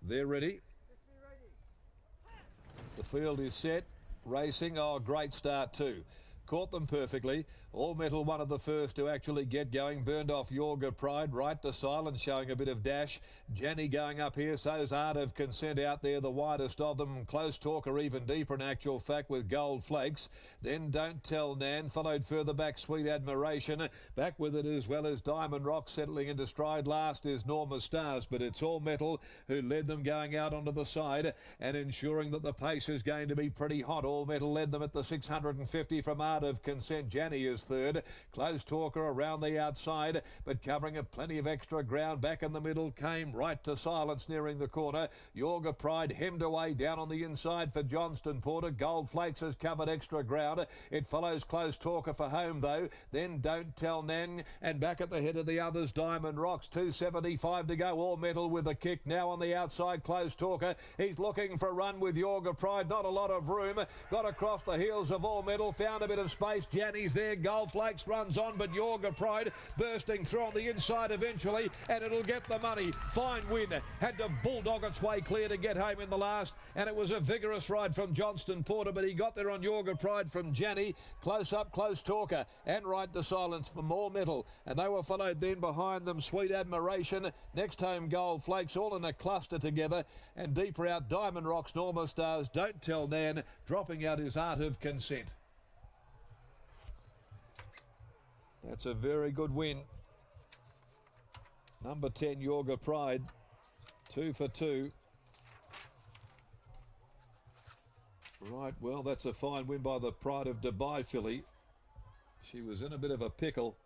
They're ready. The field is set. Racing. Oh, great start too. Caught them perfectly. All Metal, one of the first to actually get going. Burned off YORGA Pride. Right to Silence, showing a bit of dash. Jenny going up here. So's Art of Consent out there, the widest of them. Close Talker even deeper in actual fact with Gold Flakes. Then Don't Tell Nan. Followed further back Sweet Admiration. Back with it as well as Diamond Rock. Settling into stride last is Norma Stars. But it's All Metal who led them going out onto the side and ensuring that the pace is going to be pretty hot. All Metal led them at the 650 from Art of Consent. Janny is third. Close Talker around the outside, but covering a plenty of extra ground. Back in the middle came Right to Silence nearing the corner. YORGA Pride hemmed away down on the inside for Johnston Porter. Gold Flakes has covered extra ground. It follows Close Talker for home though. Then Don't Tell Nan, and back at the head of the others Diamond Rocks. 275 to go. All Metal with a kick now on the outside. Close Talker. He's looking for a run with YORGA Pride. Not a lot of room. Got across the heels of All Metal. Found a bit of space. Janny's there. Gold Flakes runs on, but YORGA Pride bursting through on the inside eventually, and it'll get the money. Fine win. Had to bulldog its way clear to get home in the last, and it was a vigorous ride from Johnston Porter, but he got there on YORGA Pride from Janny. Close up, Close Talker, and Right to Silence from All Metal, and they were followed then behind them Sweet Admiration. Next home Gold Flakes, all in a cluster together, and deeper out Diamond Rocks, Norma Stars, Don't Tell Nan. Dropping out his Art of Consent. That's a very good win. Number 10, YORGA Pride, 2 for 2. Right, well, that's a fine win by the Pride of Dubai filly. She was in a bit of a pickle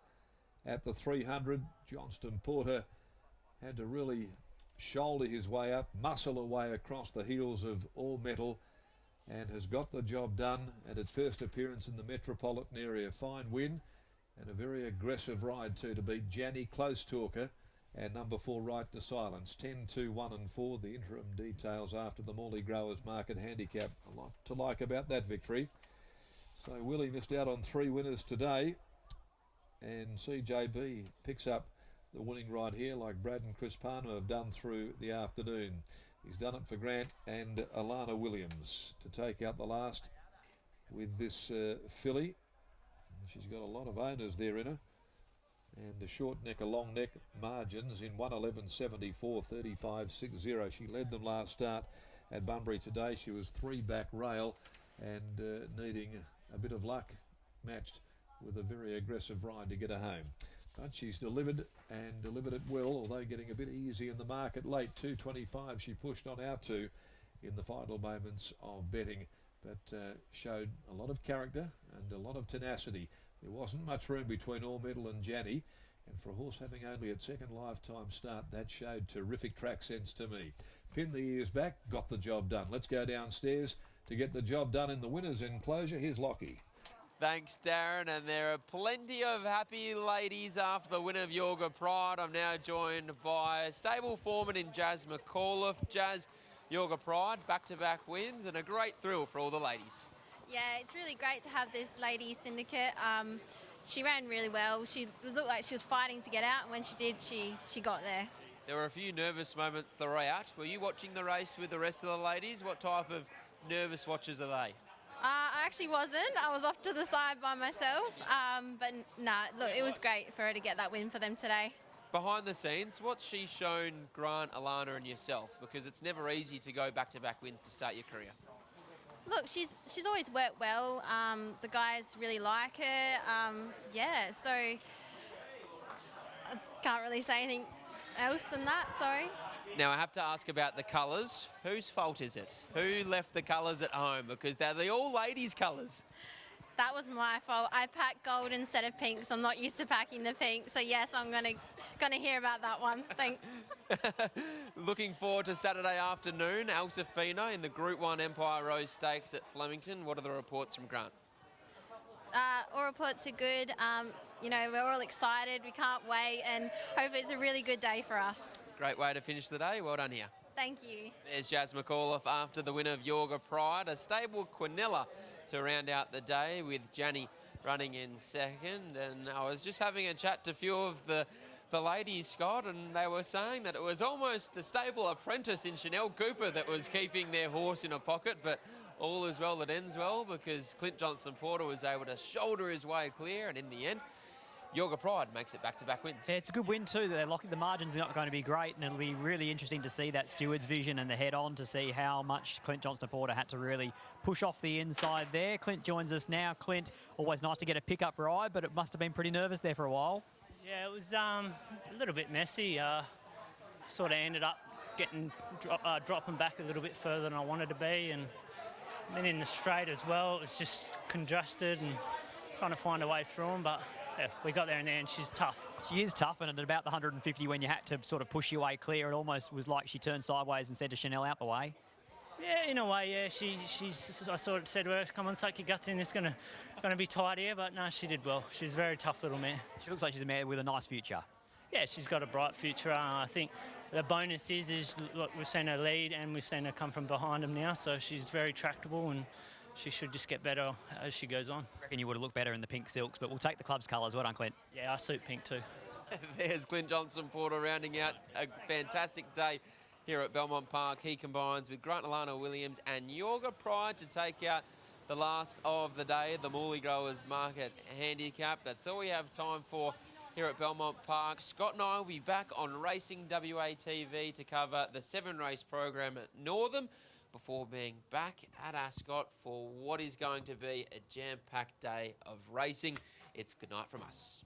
at the 300. Johnston Porter had to really shoulder his way up, muscle away across the heels of All Metal, and has got the job done at its first appearance in the metropolitan area. Fine win. And a very aggressive ride too to beat Janny, Close Talker, and number 4 Right to Silence. 10, 2, 1 and 4. The interim details after the Morley Growers Market Handicap. A lot to like about that victory. So Willie missed out on 3 winners today, and CJB picks up the winning ride here like Brad and Chris Palmer have done through the afternoon. He's done it for Grant and Alana Williams to take out the last with this filly. She's got a lot of owners there in her, and a short neck, a long neck, margins in 1:11.74, 35.60. She led them last start at Bunbury today. She was 3 back rail and needing a bit of luck, matched with a very aggressive ride to get her home. But she's delivered, and delivered it well, although getting a bit easy in the market late. 2.25 she pushed on out to in the final moments of betting, but showed a lot of character and a lot of tenacity. There wasn't much room between All Metal and Janny, and for a horse having only its second lifetime start, that showed terrific track sense to me. Pinned the ears back, got the job done. Let's go downstairs to get the job done in the winners' enclosure. Here's Lockie. Thanks, Darren, and there are plenty of happy ladies after the win of YORGA Pride. I'm now joined by stable foreman in Jazz McAuliffe. Jazz, YORGA Pride, back-to-back wins, and a great thrill for all the ladies. Yeah, it's really great to have this lady syndicate. She ran really well. She looked like she was fighting to get out, and when she did, she got there. There were a few nervous moments throughout. Were you watching the race with the rest of the ladies? What type of nervous watchers are they? I actually wasn't. I was off to the side by myself. But nah, look, it was great for her to get that win for them today. Behind the scenes, what's she shown Grant, Alana and yourself? Because it's never easy to go back-to-back wins to start your career. Look, she's always worked well. The guys really like her. Yeah, so I can't really say anything else than that, sorry. Now, I have to ask about the colours. Whose fault is it? Who left the colours at home? Because they're the all-ladies colours. That was my fault. I packed gold instead of pink, so I'm not used to packing the pink. So yes, I'm gonna hear about that one. Thanks. Looking forward to Saturday afternoon. Alsafina in the Group 1 Empire Rose Stakes at Flemington. What are the reports from Grant? All reports are good. You know, we're all excited. We can't wait, and hope it's a really good day for us. Great way to finish the day. Well done here. Thank you. There's Jazz McAuliffe after the win of YORGA Pride. A stable Quinella to round out the day with Janny running in second. And I was just having a chat to a few of the the ladies, Scott, and they were saying that it was almost the stable apprentice in Chanel Cooper that was keeping their horse in a pocket, but all is well that ends well, because Clint Johnson-Porter was able to shoulder his way clear, and in the end, YORGA Pride makes it back-to-back wins. Yeah, it's a good win too. They're locking, the margins are not going to be great, and it'll be really interesting to see that steward's vision and the head-on to see how much Clint Johnston-Porter had to really push off the inside there. Clint joins us now. Clint, always nice to get a pickup ride, but it must have been pretty nervous there for a while. Yeah, it was a little bit messy. Sort of ended up getting dropping back a little bit further than I wanted to be, and then in the straight as well, it was just congested and trying to find a way through them, but yeah, we got there in the end. She's tough. She is tough, and at about the 150 when you had to sort of push your way clear, it almost was like she turned sideways and said to Chanel, out the way. Yeah, in a way, yeah. I sort of said to her, come on, suck your guts in, it's gonna be tight here, but no, she did well. She's a very tough little mare. She looks like she's a mare with a nice future. Yeah, she's got a bright future. I think the bonus is look, we've seen her lead and we've seen her come from behind them now, so she's very tractable and she should just get better as she goes on. I reckon you would have looked better in the pink silks, but we'll take the club's colours. Well done, Clint. Yeah, I suit pink too. There's Clint Johnson-Porter rounding out a fantastic day here at Belmont Park. He combines with Grant Alana Williams and YORGA Pride to take out the last of the day, the Morley Growers Market Handicap. That's all we have time for here at Belmont Park. Scott and I will be back on Racing WA TV to cover the 7-race program at Northam before being back at Ascot for what is going to be a jam-packed day of racing. It's good night from us.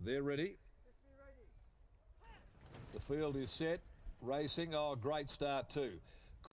They're ready. The field is set. Racing. Oh, great start too.